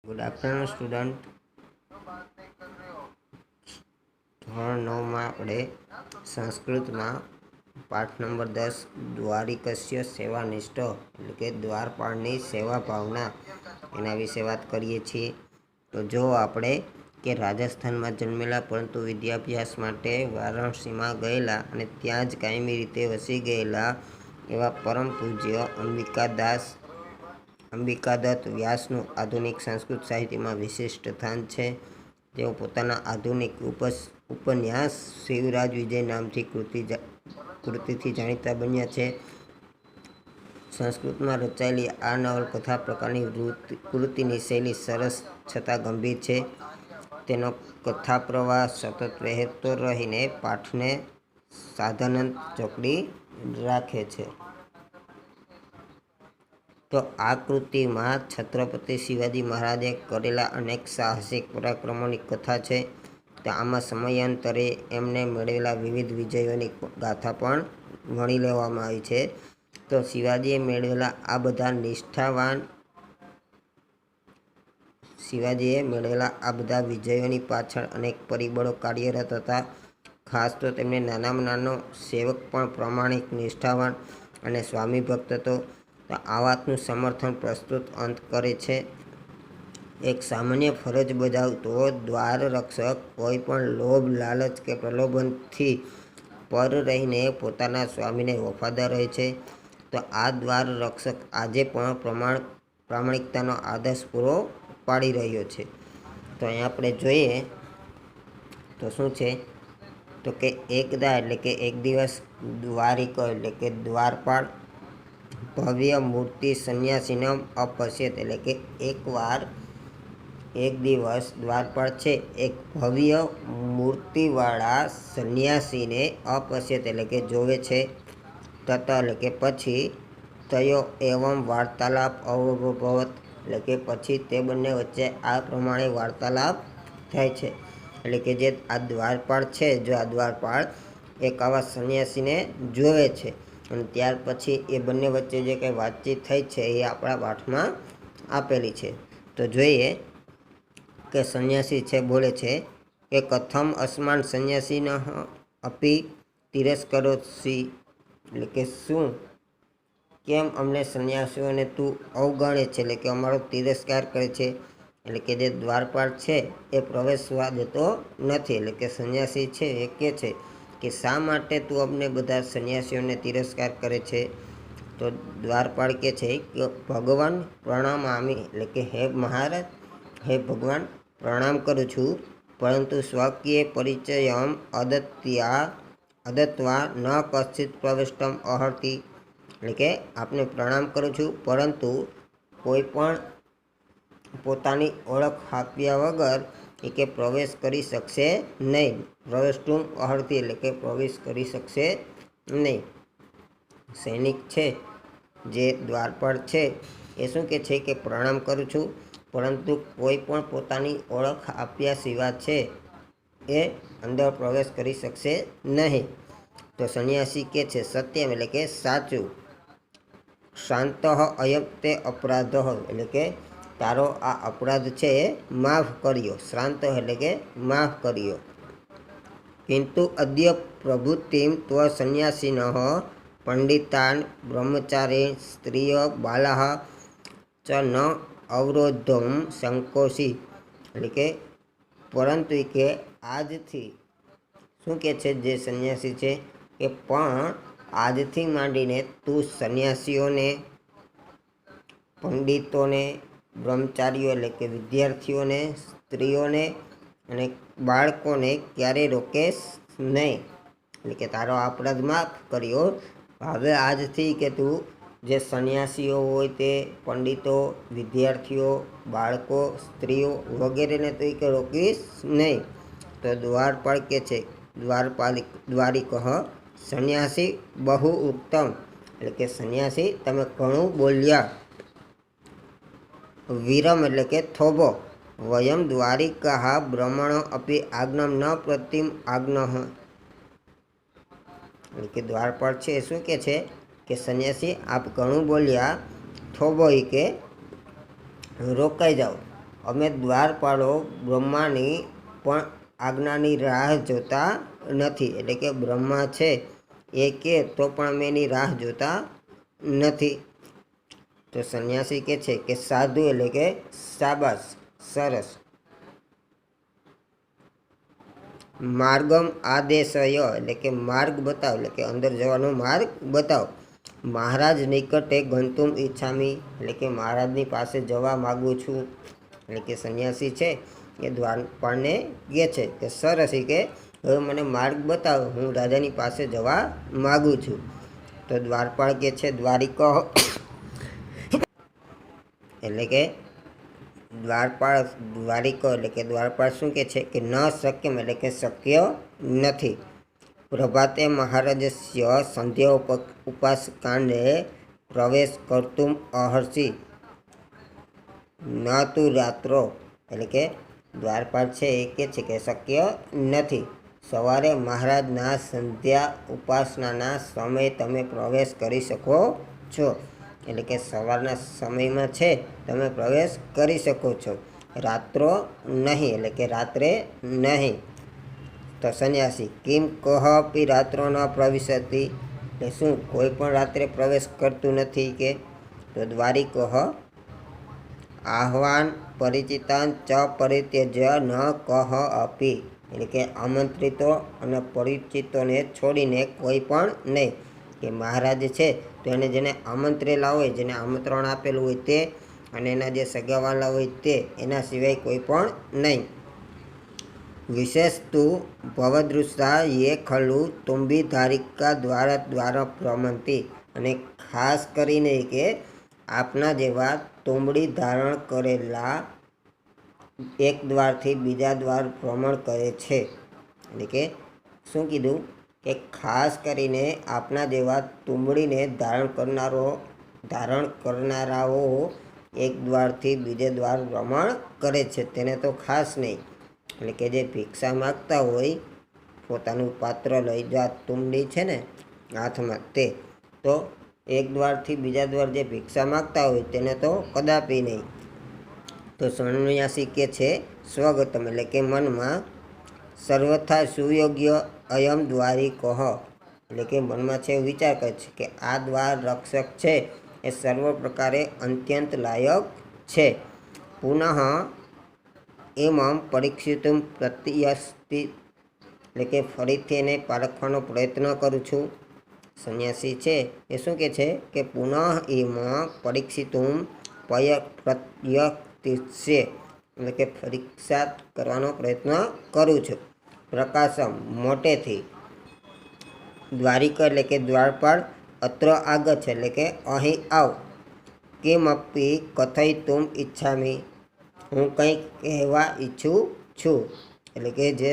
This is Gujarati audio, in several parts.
Good afternoon student. ધોરણ 9માં આપણે સંસ્કૃતમાં પાઠ નંબર 10 દ્વારિકસ્ય સેવાનિષ્ઠ એટલે કે દ્વારપાળની સેવા ભાવના એના વિશે વાત કરીએ છીએ. તો જો આપણે કે રાજસ્થાનમાં જન્મેલા પરંતુ વિદ્યાભ્યાસ માટે વારાણસીમાં ગયેલા અને ત્યાં જ કાયમી રીતે વસી ગયેલા એવા પરમ પૂજ્ય અંબિકાદત્ત વ્યાસનું આધુનિક સંસ્કૃત સાહિત્યમાં વિશિષ્ટ સ્થાન છે. તેઓ પોતાના આધુનિક ઉપન્યાસ શિવરાજ વિજય નામથી કૃતિથી જાણીતા બન્યા છે. સંસ્કૃતમાં રચાયેલી આ નવલકથા પ્રકારની કૃતિની શૈલી સરસ છતાં ગંભીર છે. તેનો કથા પ્રવાહ સતત વહેતો રહીને પાઠને સાધનંત ચોકડી રાખે છે. તો આ કૃતિમાં છત્રપતિ શિવાજી મહારાજે કરેલા અનેક સાહસિક પરાક્રમોની કથા છે. તો આમાં સમયાંતરે એમને મેળવેલા વિવિધ વિજયોની ગાથા પણ વણી લેવામાં આવી છે. તો શિવાજીએ મેળવેલા આ બધા વિજયોની પાછળ અનેક પરિબળો કાર્યરત હતા. ખાસ તો તેમને નાનામાં નાનો સેવક પણ પ્રમાણિક, નિષ્ઠાવાન અને સ્વામી ભક્ત હતો. તો આ વાતનું સમર્થન પ્રસ્તુત અંત કરે છે. એક સામાન્ય ફરજ બજાવતો દ્વાર રક્ષક કોઈ પણ લોભ, લાલચ કે પ્રલોભનથી પર રહીને પોતાના સ્વામીને વફાદાર રહે છે. તો આ દ્વાર રક્ષક આજે પણ પ્રામાણિકતાનો આદર્શ પૂરો પાડી રહ્યો છે. તો અહીંયા આપણે જોઈએ તો શું છે, તો કે એકદા એટલે કે એક દિવસ દ્વારિક એટલે કે દ્વારપાળ ભવ્ય મૂર્તિ સંન્યાસીનમ અપશ્યત એટલે કે એક દિવસ દ્વારપાળ છે એક ભવ્ય મૂર્તિવાળા સંન્યાસીને અપશ્યત એટલે કે જોવે છે. તત એટલે કે પછી તયો એવમ વાર્તાલાપ અવભવત એટલે કે પછી તે બંને વચ્ચે આ પ્રમાણે વાર્તાલાપ થાય છે. એટલે કે જે આ દ્વારપાળ છે, જો આ દ્વારપાળ એક આવા સંન્યાસીને જોવે છે અને ત્યાર પછી એ બંને વચ્ચે જે કંઈ વાતચીત થઈ છે એ આપણા પાઠમાં આપેલી છે. તો જોઈએ કે સંન્યાસી છે બોલે છે કે કથમ અસ્માન સંન્યાસીન અપી તિરસ્કરોષિ એટલે કે શું કેમ અમને સંન્યાસીઓને તું અવગણે છે એટલે કે અમારો તિરસ્કાર કરે છે. એટલે કે જે દ્વારપાળ છે એ પ્રવેશવા દેતો નથી. એટલે કે સંન્યાસી છે એ કહે છે કે શા માટે તું અમને બધા સંન્યાસીઓને તિરસ્કાર કરે છે. તો દ્વારપાળ કહે છે કે ભગવાન પ્રણામામી એટલે કે હે મહારાજ, હે ભગવાન, પ્રણામ કરું છું, પરંતુ સ્વકીય પરિચયમ અદત્વા ન કશ્ચિત પ્રવિષ્ટમ અર્હતિ એટલે કે આપને પ્રણામ કરું છું, પરંતુ કોઈ પણ પોતાની ઓળખ આપ્યા વગર એ કે પ્રવેશ કરી શકશે નહીં. પ્રવેષ્ટુમ અર્હતિ એટલે કે પ્રવેશ કરી શકશે નહીં. સૈનિક છે જે દ્વારપાળ છે એ શું કહે છે કે પ્રણામ કરું છું, પરંતુ કોઈ પણ પોતાની ઓળખ આપ્યા સિવાય છે એ અંદર પ્રવેશ કરી શકશે નહીં. તો સંન્યાસી કહે છે સત્યમ એટલે કે સાચું, શાંત અયમ તે અપરાધ એટલે કે તારો આ અપરાધ છે એ માફ કર્યો. શ્રાંત એટલે કે માફ કર્યો. કિંતુ અદ્ય પ્રભૃતિમ ત્વ સંન્યાસીન પંડિતાન બ્રહ્મચારીણ સ્ત્રીય બાલાહ ચ ન અવરોધમ શંકોષી એટલે કે પરંતુ કે આજથી શું કે છે જે સંન્યાસી છે કે પણ આજથી માંડીને તું સંન્યાસીઓને, પંડિતોને, બ્રહ્મચારીઓ એટલે કે વિદ્યાર્થીઓને, સ્ત્રીઓને અને બાળકોને ક્યારેય રોકેશ નહીં. એટલે કે તારો અપરાધ માફ કર્યો. હવે આજથી કે તું જે સંન્યાસીઓ હોય તે પંડિતો, વિદ્યાર્થીઓ, બાળકો, સ્ત્રીઓ વગેરેને તું કે રોકીશ નહીં. તો દ્વારપાળ કે છે દ્વારિક સંન્યાસી બહુ ઉત્તમ એટલે કે સંન્યાસી તમે ઘણું બોલ્યા. વિરમ એટલે કે થોભો. વયમ દ્વારિકા બ્રહ્મણો અપી આજ્ઞમ ન પ્રતિમ આજ્ઞ એટલે કે દ્વારપાળ છે એ શું કે છે કે સંન્યાસી આપ ઘણું બોલ્યા, થોભો કે રોકાઈ જાઓ. અમે દ્વારપાળો બ્રહ્માની પણ આજ્ઞાની રાહ જોતા નથી. એટલે કે બ્રહ્મા છે એ કે તો પણ અમે એની રાહ જોતા નથી. તો સંન્યાસી કે છે કે સાધુ એટલે કે શાબાશ, સરસ. માર્ગમ આદેશય એટલે કે માર્ગ બતાવ, એટલે કે અંદર જવાનો માર્ગ બતાવ. મહારાજ નિકટે ગંતુમ ઈચ્છામી એટલે કે મહારાજની પાસે જવા માગું છું. એટલે કે સંન્યાસી છે એ દ્વારપાળને કહે છે કે સરસ કે હવે મને માર્ગ બતાવ, હું રાજાની પાસે જવા માગું છું. તો દ્વારપાળ કે છે દ્વારિકો એટલે કે દ્વારિકો એટલે કે દ્વારપાળ શું કે છે કે ન શક્યમ એટલે કે શક્ય નથી. પ્રભાતે મહારાજસ્ય સંધ્યા ઉપાસકાંડે પ્રવેશ કર્તુમ અહર્ષિ ન તું રાત્રો એટલે કે દ્વારપાળ છે એ કે છે કે શક્ય નથી. સવારે મહારાજના સંધ્યા ઉપાસનાના સમયે તમે પ્રવેશ કરી શકો છો. એટલે કે સવારના સમયમાં છે તમે પ્રવેશ કરી શકો છો, રાત્રો નહીં એટલે કે રાત્રે નહીં. તો સંન્યાસી કિમ કહપી રાત્રો ન પ્રવિશતિ એટલે શું કોઈ પણ રાત્રે પ્રવેશ કરતું નથી કે? તો દ્વારિકો આહ્વાન પરિચિતાન ચ પરિત્યજ્ય ન કહ અપી એટલે કે આમંત્રિતો અને પરિચિતોને છોડીને કોઈ પણ નહીં. કે મહારાજ છે તો એને જેને આમંત્રેલા હોય, જેને આમંત્રણ આપેલું હોય તે, અને એના જે સગાવાલા હોય તે, એના સિવાય કોઈ પણ નહીં. વિશેષતુ ભવદૃષ્ટા યે ખલુ તુંબી ધારિકા દ્વાર ભ્રમંતી અને ખાસ કરીને કે આપના જેવા તુંબડી ધારણ કરેલા એક દ્વારથી બીજા દ્વાર ભ્રમણ કરે છે. એટલે કે શું કીધું કે ખાસ કરીને આપના જેવા તુંબડીને ધારણ કરનારાઓ એક દ્વારથી બીજે દ્વાર ભ્રમણ કરે છે, તેને તો ખાસ નહીં. એટલે કે જે ભિક્ષા માગતા હોય, પોતાનું પાત્ર લઈ જા તુંબડી છે ને હાથમાં, તે તો એક દ્વારથી બીજા દ્વાર જે ભિક્ષા માગતા હોય તેને તો કદાપી નહીં. તો સંન્યાસી કે છે સ્વગતમ એટલે કે મનમાં સર્વથા સુયોગ્ય અયમ દ્વારિકો એટલે કે મનમાં છે વિચાર કરે છે કે આ દ્વાર રક્ષક છે એ સર્વ પ્રકારે અત્યંત લાયક છે. પુનઃ એમમ પરીક્ષિતુમ પ્રત્યસ્તિ એટલે કે ફરીથી એને પારખવાનો પ્રયત્ન કરું છું. સંન્યાસી છે એ શું કે છે કે પુનઃ એમ પરીક્ષિતુમ પ્રત્યસ્તિષ્ય એટલે કે પરીક્ષા કરવાનો પ્રયત્ન કરું છું. પ્રકાશમ મોટેથી દ્વારિકા એટલે કે દ્વારપાળ અત્ર આગત છે એટલે કે અહીં આવ. કિમપી કથયિતુમ ઈચ્છામિ હું કંઈક કહેવા ઈચ્છું છું. એટલે કે જે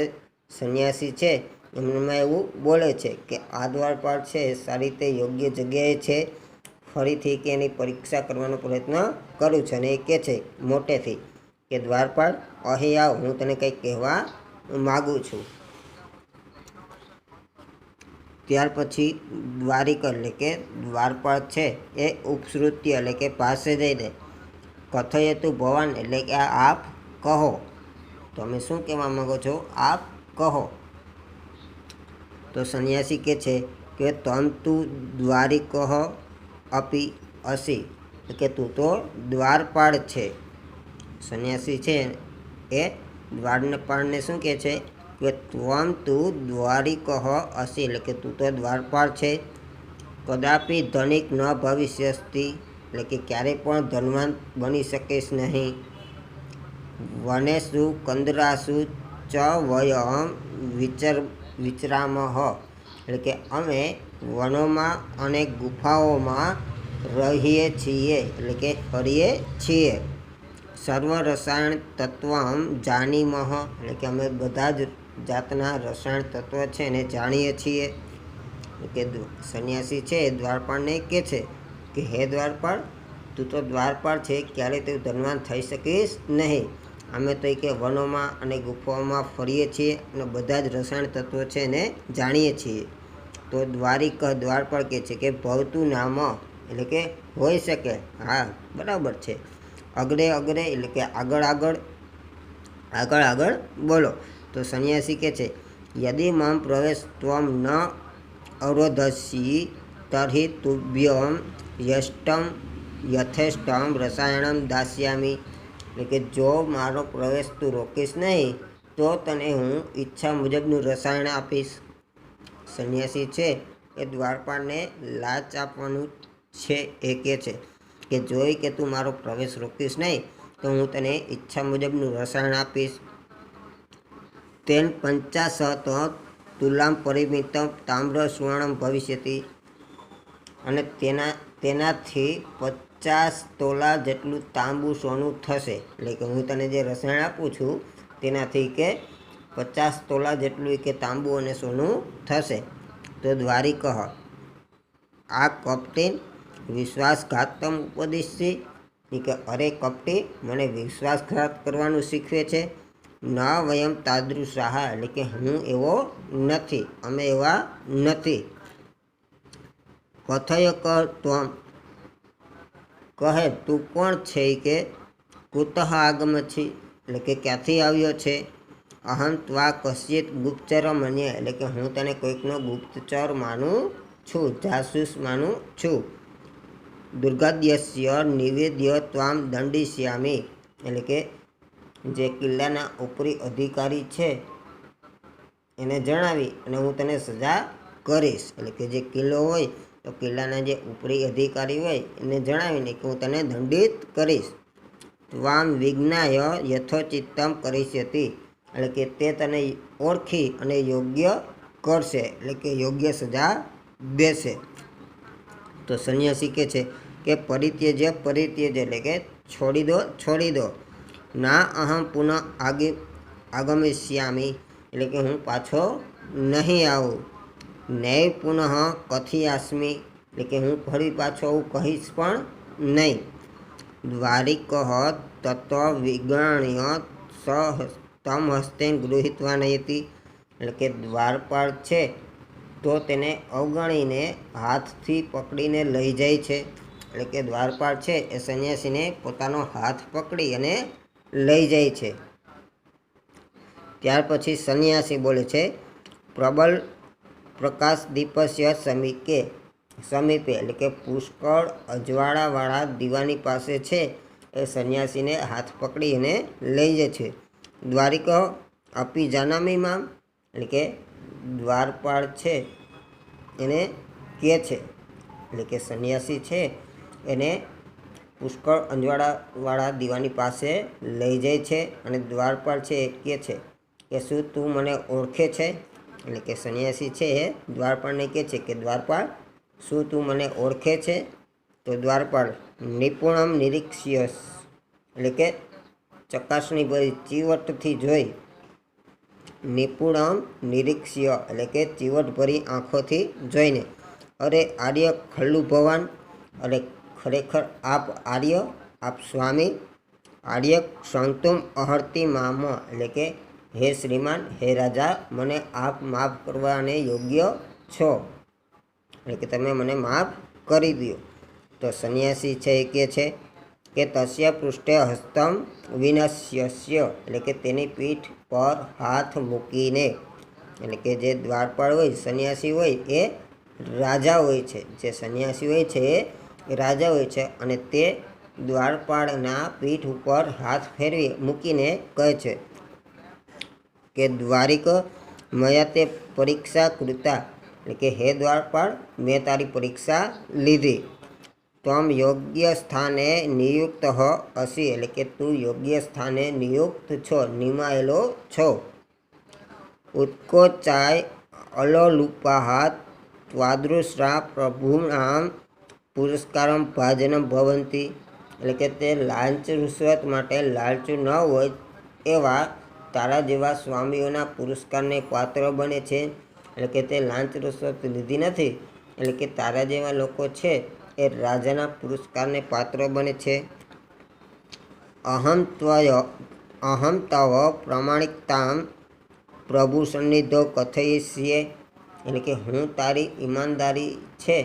સંન્યાસી છે એમનામાં એવું બોલે છે કે આ દ્વારપાળ છે સારી રીતે યોગ્ય જગ્યાએ છે, ફરીથી કે એની પરીક્ષા કરવાનો પ્રયત્ન કરું છું. અને એ કહે છે મોટેથી કે દ્વારપાળ અહીં આવ, હું તને કંઈક કહેવા માગું છું. ત્યાર પછી દ્વારિકા એટલે કે દ્વારપાળ છે એ ઉપશ્રુત્ય એટલે કે પાસે જઈને કથયતુ ભવાન એટલે કે આપ કહો. તો અમે શું કહેવા માગો છો? આપ કહો. તો સંન્યાસી કે છે કે તમ તું દ્વારિકો અપી અસી એટલે કે તું તો દ્વારપાળ છે. સંન્યાસી છે એ દ્વારપાળને શું કહે છે કે ત્વમ તું દ્વારિકો અસી એટલે કે તું તો દ્વારપાળ છે. કદાપી ધનિક ન ભવિષ્યસ્તિ એટલે કે ક્યારેય પણ ધનવાન બની શકીશ નહીં. વનેષુ કંદરાસુ ચ વયમ વિચરામહ એટલે કે અમે વનોમાં અને ગુફાઓમાં રહીએ છીએ એટલે કે ફરીએ છીએ. સર્વ રસાયણ તત્વમ જાનીમહ એટલે કે અમે બધા જ જાતના રસાયણ તત્વ છે એને જાણીએ છીએ. કે સંન્યાસી છે દ્વારપાળને કહે છે કે હે દ્વારપાળ, તું તો દ્વારપાળ છે, ક્યારે તું ધનવાન થઈ શકીશ નહીં. અમે તો કે વનોમાં અને ગુફાઓમાં ફરીએ છીએ અને બધા જ રસાયણ તત્વો છે એને જાણીએ છીએ. તો દ્વારપાળ કહે છે કે ભવતું નામ એટલે કે હોઈ શકે, હા બરાબર છે. અગ્રે અગ્રે એટલે કે આગળ આગળ આગળ આગળ બોલો. તો સંન્યાસી કહે છે યદિ મમ પ્રવેશ ત્વમ ન અવરોધસી તર્હિ તુભ્યમ યષ્ટમ યથેષ્ટમ રસાયણમ દાસ્યામી. એટલે કે જો મારો પ્રવેશ તું રોકીશ નહીં તો તને હું ઈચ્છા મુજબનું રસાયણ આપીશ. સંન્યાસી છે એ દ્વારપાળને લાચ આપવાનું છે. એ કહે છે કે જોઈ કે તું મારો પ્રવેશ રોકીશ નહીં તો હું તને ઈચ્છા મુજબનું રસાયણ આપીશ. તેન 50 તુલામ પરિમિતમ તામ્ર સુવર્ણમ ભવિષ્યતિ. અને તેનાથી 50 તોલા જેટલું તાંબુ સોનું થશે. એટલે કે હું તને જે રસાયણ આપું છું તેનાથી કે 50 તોલા જેટલું કે તાંબુ અને સોનું થશે. તો દ્વારિક આ કપટી વિશ્વાસઘાતમ ઉપદેશી. કે અરે કપટી મને વિશ્વાસઘાત કરવાનું શીખવે છે. ન વયમ તાદૃશાહ એટલે કે હું એવો નથી, અમે એવા નથી. કથય કર ત્વમ કહે તું કોણ છે કે કુતઃ આગમ છી એટલે કે ક્યાંથી આવ્યો છે. અહમ ત્વા કશ્ચિત ગુપ્તચર મન્ય એટલે કે હું તને કોઈકનો ગુપ્તચર માનું છું, જાસૂસ માનું છું. દુર્ગાદ્યસ્ય નિવેદ્ય ત્વામ દંડિષ્યામી એટલે કે જે કિલ્લાના ઉપરી અધિકારી છે એને જણાવી અને હું તને સજા કરીશ. એટલે કે જે કિલ્લો હોય તો કિલ્લાના જે ઉપરી અધિકારી હોય એને જણાવીને કે હું તને દંડિત કરીશ. ત્વામ વિજ્ઞાય યથોચિત્તમ કરિષ્યતિ એટલે કે તે તને ઓળખી અને યોગ્ય કરશે એટલે કે યોગ્ય સજા દેશે. તો સંન્યાસી કહે છે કે પરિત્યજ્ય પરિત્યજ્ય એટલે કે છોડી દો છોડી દો. ના અહમ પુનઃ આગમિષ્યામી એટલે કે હું પાછો નહીં આવું. નૈ પુનઃ કથિયાસ્મી એટલે કે હું ફરી પાછો હું કહીશ પણ નહીં. દ્વારિક તત્વ વિગણ્ય તમ હસ્તે ગૃહીત્વા નયતિ એટલે કે દ્વારપાળ છે તો તેને અવગણીને હાથથી પકડીને લઈ જાય છે. એટલે કે દ્વારપાળ છે એ સંન્યાસીને પોતાનો હાથ પકડી અને લઈ જાય છે. ત્યાર પછી સંન્યાસી બોલે છે પ્રબલ પ્રકાશ દીપસ્ય સમીપે એટલે કે પુષ્કળ અજવાળાવાળા દીવાની પાસે છે એ સંન્યાસીને હાથ પકડી અને લઈ જાય છે. દ્વારિક આપી જાનામી મામ એટલે કે દ્વારપાળ છે એને કહે છે એટલે કે સંન્યાસી છે એને પુષ્કળ અજવાળાવાળા દીવાની પાસે લઈ જાય છે અને દ્વારપાળ છે એ કહે છે કે શું તું મને ઓળખે છે. એટલે કે સંન્યાસી છે એ દ્વારપાળને કહે છે કે દ્વારપાળ શું તું મને ઓળખે છે. તો દ્વારપાળ નિપુણમ નિરીક્ષ્ય એટલે કે ચકાસણી ભરી ચીવટથી જોઈ. નિપુણમ નિરીક્ષ્ય એટલે કે ચીવટ ભરી આંખોથી જોઈને. અરે આર્ય ખલ્લુ ભવાન એટલે ખરેખર આપ આર્ય આપ સ્વામી. આર્ય ક્ષંતુમ અહર્તિ મામ એટલે કે હે શ્રીમાન હે રાજા મને આપ માફ કરવાને યોગ્ય છો એટલે કે તમે મને માફ કરી દો. તો સંન્યાસી છે એ કહે છે કે તસ્ય પૃષ્ઠે હસ્તમ વિનશ્યસ્ય એટલે કે તેની પીઠ પર હાથ મૂકીને. એટલે કે જે દ્વારપાળ હોય સંન્યાસી હોય એ રાજા હોય છે. જે સંન્યાસી હોય છે એ રાજા હોય છે અને તે દ્વારપાળના પીઠ ઉપર હાથ ફેરવી મૂકીને કહે છે કે દ્વારિક મયા તે પરીક્ષા કૃતા એટલે કે હે દ્વારપાળ મેં તારી પરીક્ષા લીધી. ત્વમ યોગ્ય સ્થાને નિયુક્ત અસી એટલે કે તું યોગ્ય સ્થાને નિયુક્ત છો, નિમાયેલો છો. ઉત્કોચાય અલોલુપાહાત ત્વાદૃશ્રા પ્રભુનામ પુરસ્કારમ ભાજનમ ભવંતી એટલે કે તે લાંચ રૂશ્વત માટે લાલચુ ન હોય એવા તારા જેવા સ્વામીઓના પુરસ્કારને પાત્ર બને છે. એટલે કે તે લાંચ રૂશ્વત લીધી નથી એટલે કે તારા જેવા લોકો છે એ રાજાના પુરસ્કારને પાત્ર બને છે. અહમ તવ પ્રામાણિકતામ પ્રભુ સન્નિધો કથયિષ્યે એટલે કે હું તારી ઈમાનદારી છે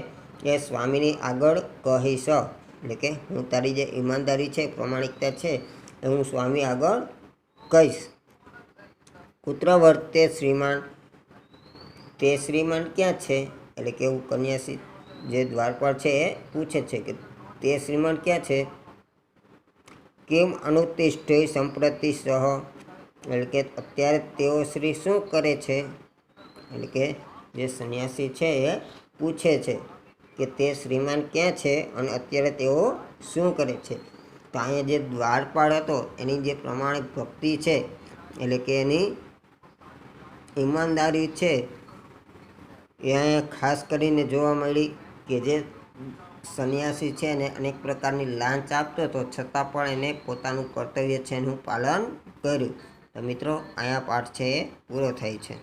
એ સ્વામીની આગળ કહીશ. એટલે કે હું તારી જે ઈમાનદારી છે, પ્રામાણિકતા છે એ હું સ્વામી આગળ કહીશ. કુત્ર વર્તે શ્રીમાન, તે શ્રીમાન ક્યાં છે? એટલે કે એવું કન્યાસી જે દ્વારપાળ છે એ પૂછે છે કે તે શ્રીમાન ક્યાં છે? કેમ અનુતિષ્ઠે સંપ્રતિ સહ, એટલે કે અત્યારે તેઓ શ્રી શું કરે છે? એટલે કે જે સંન્યાસી છે એ પૂછે છે કે તે શ્રીમાન ક્યાં છે અને અત્યારે તેઓ શું કરે છે. તો અહીંયા જે દ્વારપાળ હતો એની જે પ્રમાણિક ભક્તિ છે, એટલે કે એની ઈમાનદારી છે એ અહીંયા ખાસ કરીને જોવા મળી. કે જે સંન્યાસી છે એને અનેક પ્રકારની લાંચ આપતો હતો, છતાં પણ એને પોતાનું કર્તવ્ય છે એનું પાલન કર્યું. તો મિત્રો અહીંયા પાઠ છે એ પૂરો થાય છે.